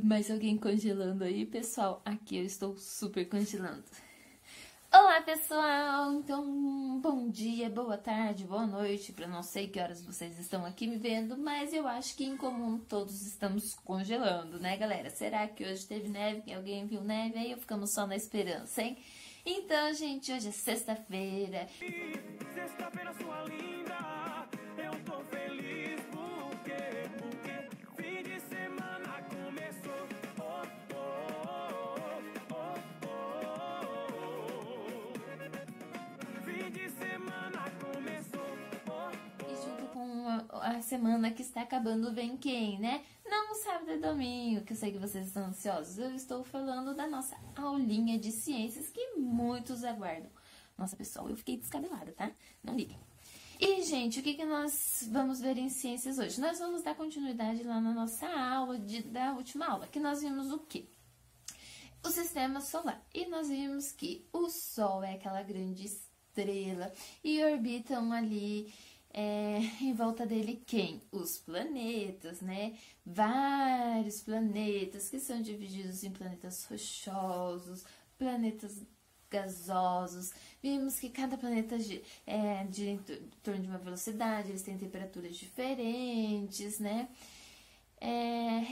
Mais alguém congelando aí, pessoal? Aqui eu estou super congelando. Olá, pessoal! Então, bom dia, boa tarde, boa noite. Para não sei que horas vocês estão aqui me vendo, mas eu acho que em comum todos estamos congelando, né, galera? Será que hoje teve neve? Alguém viu neve? Aí ficamos só na esperança, hein? Então, gente, hoje é sexta-feira. Sexta-feira, sua linda, eu tô feliz porque fim de semana começou. Oh, oh, oh, oh, oh. Fim de semana começou. E junto com a semana que está acabando vem quem, né? Não o sábado e domingo, que eu sei que vocês estão ansiosos. Eu estou falando da nossa aulinha de ciências que muitos aguardam. Nossa, pessoal, eu fiquei descabelada, tá? Não liguem. E, gente, o que nós vamos ver em ciências hoje? Nós vamos dar continuidade lá na nossa aula da última aula, que nós vimos o quê? O sistema solar. E nós vimos que o Sol é aquela grande estrela e orbitam ali em volta dele quem? Os planetas, né? Vários planetas que são divididos em planetas rochosos, planetas gasosos. Vimos que cada planeta gira em torno de uma velocidade, eles têm temperaturas diferentes, né?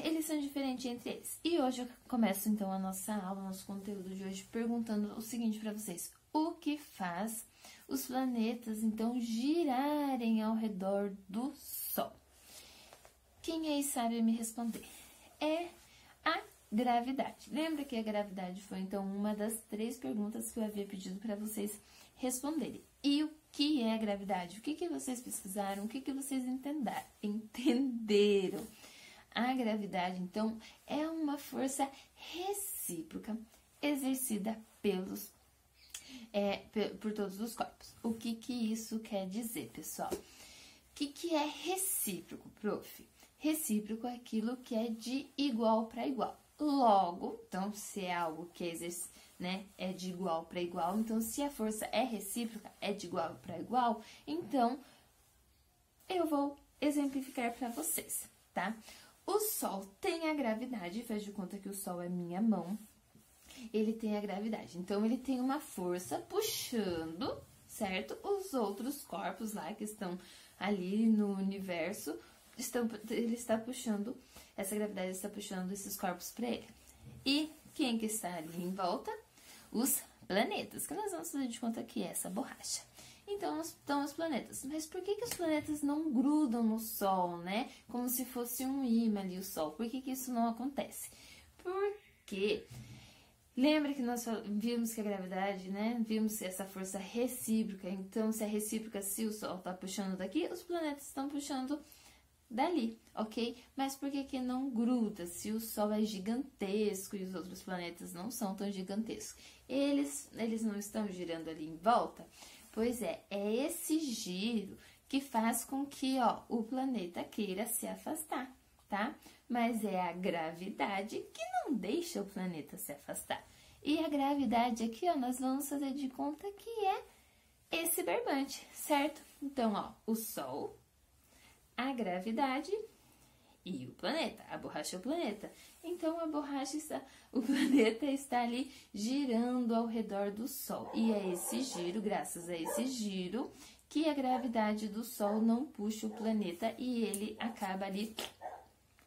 Eles são diferentes entre eles. E hoje eu começo então a nossa aula, nosso conteúdo de hoje, perguntando o seguinte para vocês: o que faz os planetas então girarem ao redor do Sol? Quem aí sabe me responder? É a gravidade. Lembra que a gravidade foi então uma das 3 perguntas que eu havia pedido para vocês responderem. E o que é a gravidade? O que vocês pesquisaram? O que vocês entenderam? A gravidade, então, é uma força recíproca exercida por todos os corpos. O que isso quer dizer, pessoal? O que é recíproco, prof? Recíproco é aquilo que é de igual para igual. Logo, então, se é algo que é de igual para igual, então, se a força é recíproca, é de igual para igual, então, eu vou exemplificar para vocês, tá? O Sol tem a gravidade, faz de conta que o Sol é minha mão, ele tem a gravidade, então ele tem uma força puxando, certo? Os outros corpos lá que estão ali no universo, ele está puxando, essa gravidade está puxando esses corpos para ele. E quem que está ali em volta? Os planetas, que nós vamos fazer de conta que é essa borracha. Então, estão os planetas. Mas por que os planetas não grudam no Sol, né? Como se fosse um imã ali o Sol. Por que isso não acontece? Porque lembra que nós vimos que a gravidade, né? Vimos essa força recíproca. Então, se é recíproca, se o Sol está puxando daqui, os planetas estão puxando dali, ok? Mas por que não gruda? Se o Sol é gigantesco e os outros planetas não são tão gigantescos, eles não estão girando ali em volta? Pois é esse giro que faz com que, o planeta queira se afastar, tá? Mas é a gravidade que não deixa o planeta se afastar. E a gravidade aqui, nós vamos fazer de conta que é esse barbante, certo? Então, o Sol, a gravidade e o planeta. A borracha é o planeta. Então, o planeta está ali girando ao redor do Sol. E é esse giro, graças a esse giro, que a gravidade do Sol não puxa o planeta e ele acaba ali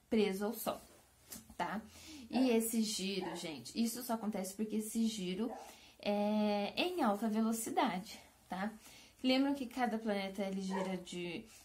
preso ao Sol, tá? E esse giro, gente, isso só acontece porque esse giro é em alta velocidade, tá? Lembram que cada planeta ele gira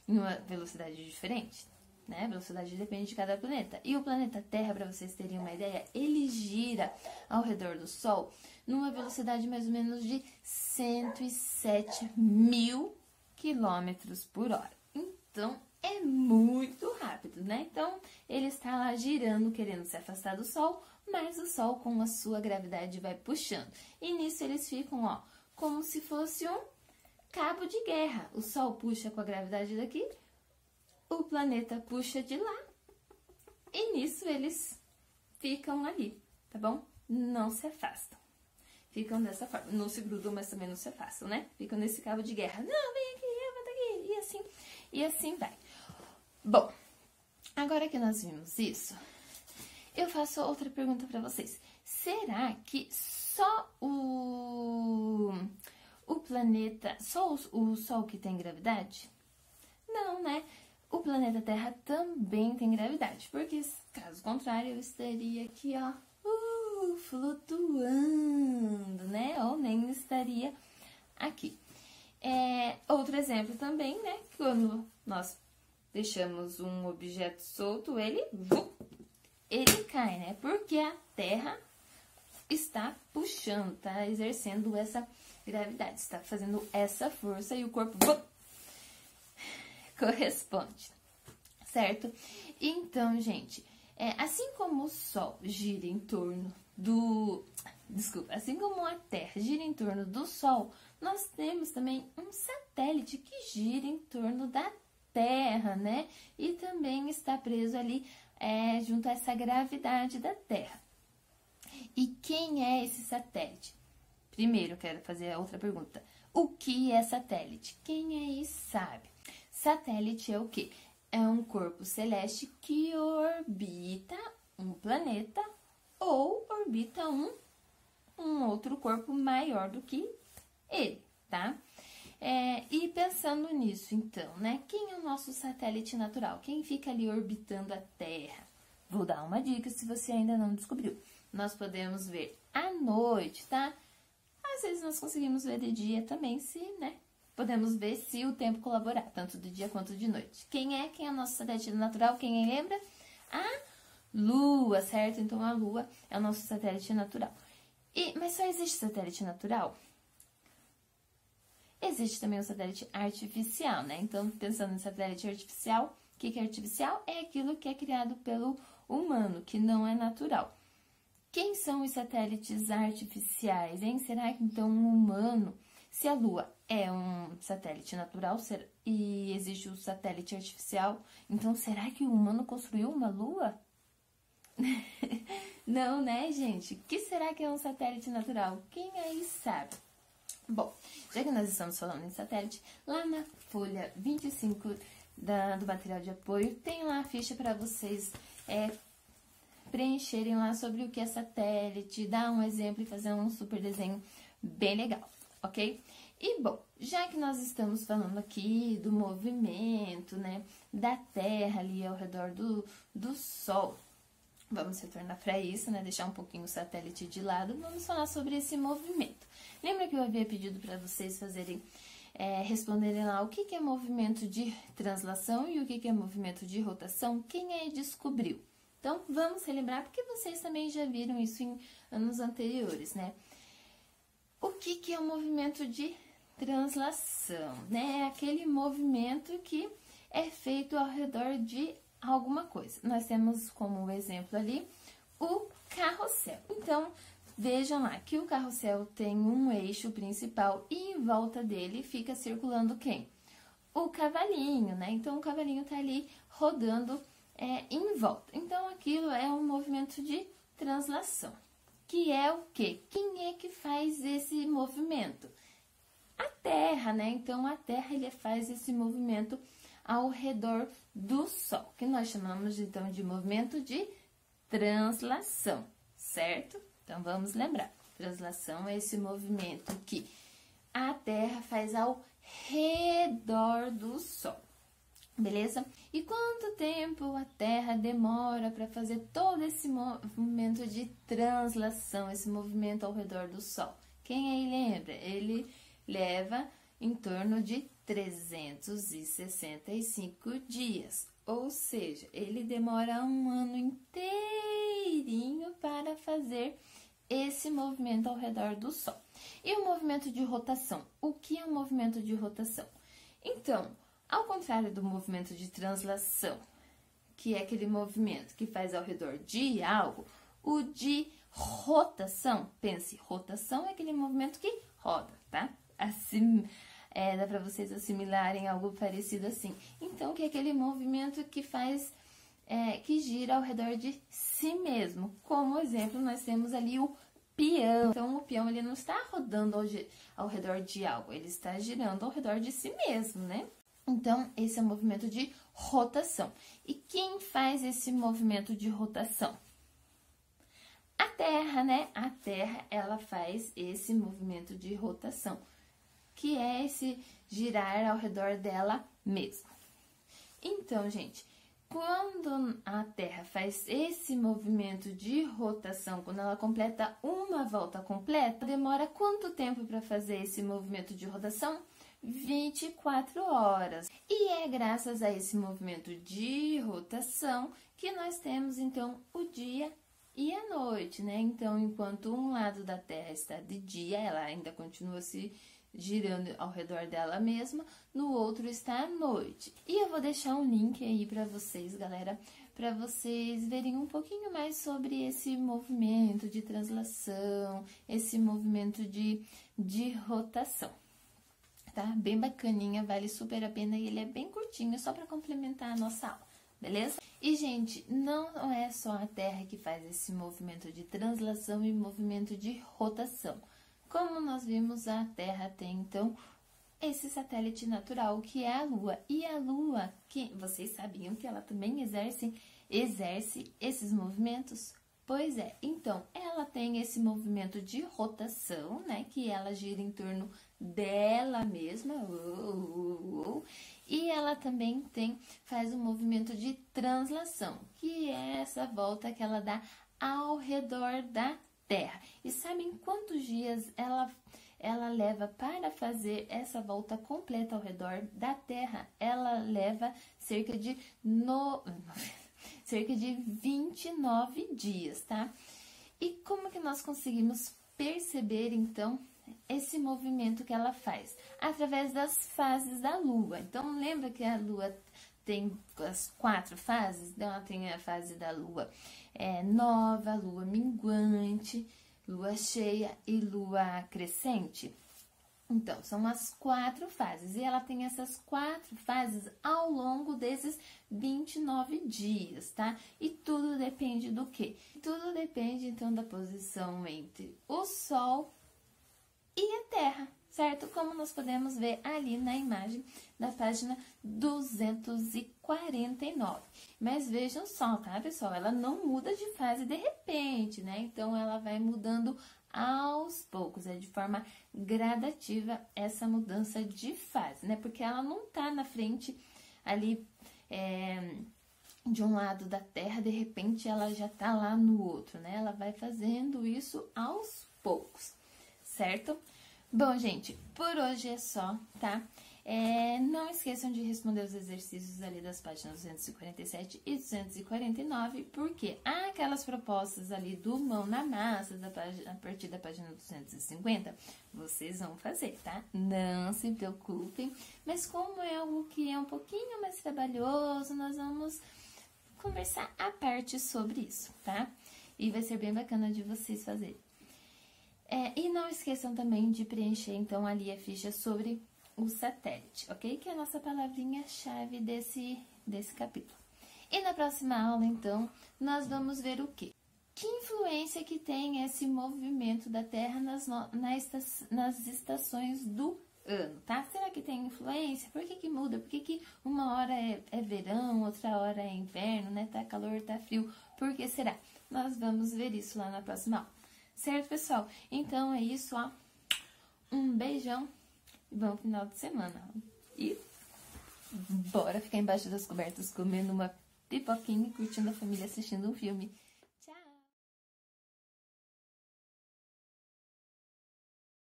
em uma velocidade diferente? Né? A velocidade depende de cada planeta. E o planeta Terra, para vocês terem uma ideia, ele gira ao redor do Sol numa velocidade mais ou menos de 107 mil quilômetros por hora. Então, é muito rápido, né? Então, ele está lá girando, querendo se afastar do Sol, mas o Sol, com a sua gravidade, vai puxando. E nisso eles ficam, como se fosse um cabo de guerra. O Sol puxa com a gravidade daqui, o planeta puxa de lá, e nisso eles ficam ali, tá bom? Não se afastam. Ficam dessa forma. Não se grudam, mas também não se afastam, né? Ficam nesse cabo de guerra. Não, vem aqui, eu vou aqui. E assim vai. Bom, agora que nós vimos isso, eu faço outra pergunta para vocês. Será que só o planeta, só o Sol que tem gravidade? Não, né? O planeta Terra também tem gravidade, porque caso contrário eu estaria aqui, ó, flutuando, né? Ou nem estaria aqui. Outro exemplo também, né? Quando nós deixamos um objeto solto, ele cai, né? Porque a Terra está puxando, está exercendo essa gravidade, está fazendo essa força e o corpo corresponde, certo? Então, gente, assim como o Sol gira em torno assim como a Terra gira em torno do Sol, nós temos também um satélite que gira em torno da Terra, né? E também está preso ali junto a essa gravidade da Terra. E quem é esse satélite? Primeiro, eu quero fazer a outra pergunta. O que é satélite? Quem aí sabe? Satélite é o quê? É um corpo celeste que orbita um planeta ou orbita um outro corpo maior do que ele, tá? E pensando nisso, então, né? Quem é o nosso satélite natural? Quem fica ali orbitando a Terra? Vou dar uma dica se você ainda não descobriu. Nós podemos ver à noite, tá? Às vezes nós conseguimos ver de dia também, né? Podemos ver se o tempo colaborar, tanto de dia quanto de noite. Quem é o nosso satélite natural? Quem aí lembra? A Lua, certo? Então, a Lua é o nosso satélite natural. Mas só existe satélite natural? Existe também o satélite artificial, né? Então, pensando em satélite artificial, o que é artificial? É aquilo que é criado pelo humano, que não é natural. Quem são os satélites artificiais, hein? Será que, então, um humano... Se a Lua é um satélite natural e existe o satélite artificial, então será que o humano construiu uma Lua? Não, né, gente? O que será que é um satélite natural? Quem aí sabe? Bom, já que nós estamos falando em satélite, lá na folha 25 do material de apoio, tem lá a ficha para vocês preencherem lá sobre o que é satélite, dar um exemplo e fazer um super desenho bem legal. Ok? E, bom, já que nós estamos falando aqui do movimento, né, da Terra ali ao redor do Sol, vamos retornar para isso, né, deixar um pouquinho o satélite de lado, vamos falar sobre esse movimento. Lembra que eu havia pedido para vocês responderem lá o que é movimento de translação e o que é movimento de rotação? Quem aí descobriu? Então, vamos relembrar, porque vocês também já viram isso em anos anteriores, né? O que é o movimento de translação, né? É aquele movimento que é feito ao redor de alguma coisa. Nós temos como exemplo ali o carrossel. Então, vejam lá que o carrossel tem um eixo principal e em volta dele fica circulando quem? O cavalinho, né? Então, o cavalinho tá ali rodando em volta. Então, aquilo é um movimento de translação. Que é o quê? Quem é que faz esse movimento? A Terra, né? Então, a Terra ele faz esse movimento ao redor do Sol, que nós chamamos então de movimento de translação, certo? Então, vamos lembrar. Translação é esse movimento que a Terra faz ao redor do Sol. Beleza? E quanto tempo a Terra demora para fazer todo esse movimento de translação, esse movimento ao redor do Sol? Quem aí lembra? Ele leva em torno de 365 dias, ou seja, ele demora um ano inteirinho para fazer esse movimento ao redor do Sol. E o movimento de rotação? O que é o movimento de rotação? Então, ao contrário do movimento de translação, que é aquele movimento que faz ao redor de algo, o de rotação, pense, rotação é aquele movimento que roda, tá? Assim, dá para vocês assimilarem algo parecido assim. Então, que é aquele movimento que faz, que gira ao redor de si mesmo. Como exemplo, nós temos ali o peão. Então, o peão ele não está rodando ao redor de algo, ele está girando ao redor de si mesmo, né? Então, esse é o movimento de rotação. E quem faz esse movimento de rotação? A Terra, né? A Terra, ela faz esse movimento de rotação, que é esse girar ao redor dela mesma. Então, gente, quando a Terra faz esse movimento de rotação, quando ela completa uma volta completa, demora quanto tempo para fazer esse movimento de rotação? 24 horas. E é graças a esse movimento de rotação que nós temos, então, o dia e a noite, né? Então, enquanto um lado da Terra está de dia, ela ainda continua se girando ao redor dela mesma, no outro está à noite. E eu vou deixar um link aí para vocês, galera, para vocês verem um pouquinho mais sobre esse movimento de translação, esse movimento de rotação. Tá? Bem bacaninha, vale super a pena e ele é bem curtinho, só para complementar a nossa aula, beleza? E, gente, não é só a Terra que faz esse movimento de translação e movimento de rotação. Como nós vimos, a Terra tem, então, esse satélite natural, que é a Lua. E a Lua, que vocês sabiam que ela também exerce esses movimentos? Pois é, então, ela tem esse movimento de rotação, né, que ela gira em torno dela mesma, e ela também faz um movimento de translação, que é essa volta que ela dá ao redor da Terra. E sabem quantos dias ela leva para fazer essa volta completa ao redor da Terra? Ela leva cerca de 29 dias, tá? E como que nós conseguimos perceber, então, esse movimento que ela faz? Através das fases da Lua. Então, lembra que a Lua tem as 4 fases? Então, ela tem a fase da Lua nova, Lua minguante, Lua cheia e Lua crescente. Então, são as 4 fases, e ela tem essas 4 fases ao longo desses 29 dias, tá? E tudo depende do quê? Tudo depende, então, da posição entre o Sol e a Terra, certo? Como nós podemos ver ali na imagem da página 249. Mas vejam só, tá, pessoal? Ela não muda de fase de repente, né? Então, ela vai mudando aos poucos, de forma gradativa essa mudança de fase, né? Porque ela não tá na frente ali de um lado da Terra, de repente ela já tá lá no outro, né? Ela vai fazendo isso aos poucos, certo? Bom, gente, por hoje é só, tá? Não esqueçam de responder os exercícios ali das páginas 247 e 249, porque há aquelas propostas ali do mão na massa, a partir da página 250, vocês vão fazer, tá? Não se preocupem, mas como é algo que é um pouquinho mais trabalhoso, nós vamos conversar à parte sobre isso, tá? E vai ser bem bacana de vocês fazerem. E não esqueçam também de preencher, então, ali a ficha sobre o satélite, ok? Que é a nossa palavrinha-chave desse capítulo. E na próxima aula, então, nós vamos ver o quê? Que influência que tem esse movimento da Terra nas estações do ano, tá? Será que tem influência? Por que muda? Por que uma hora é verão, outra hora é inverno, né? Tá calor, tá frio. Por que será? Nós vamos ver isso lá na próxima aula. Certo, pessoal? Então, é isso, ó. Um beijão e bom final de semana. E bora ficar embaixo das cobertas comendo uma pipoquinha e curtindo a família assistindo um filme.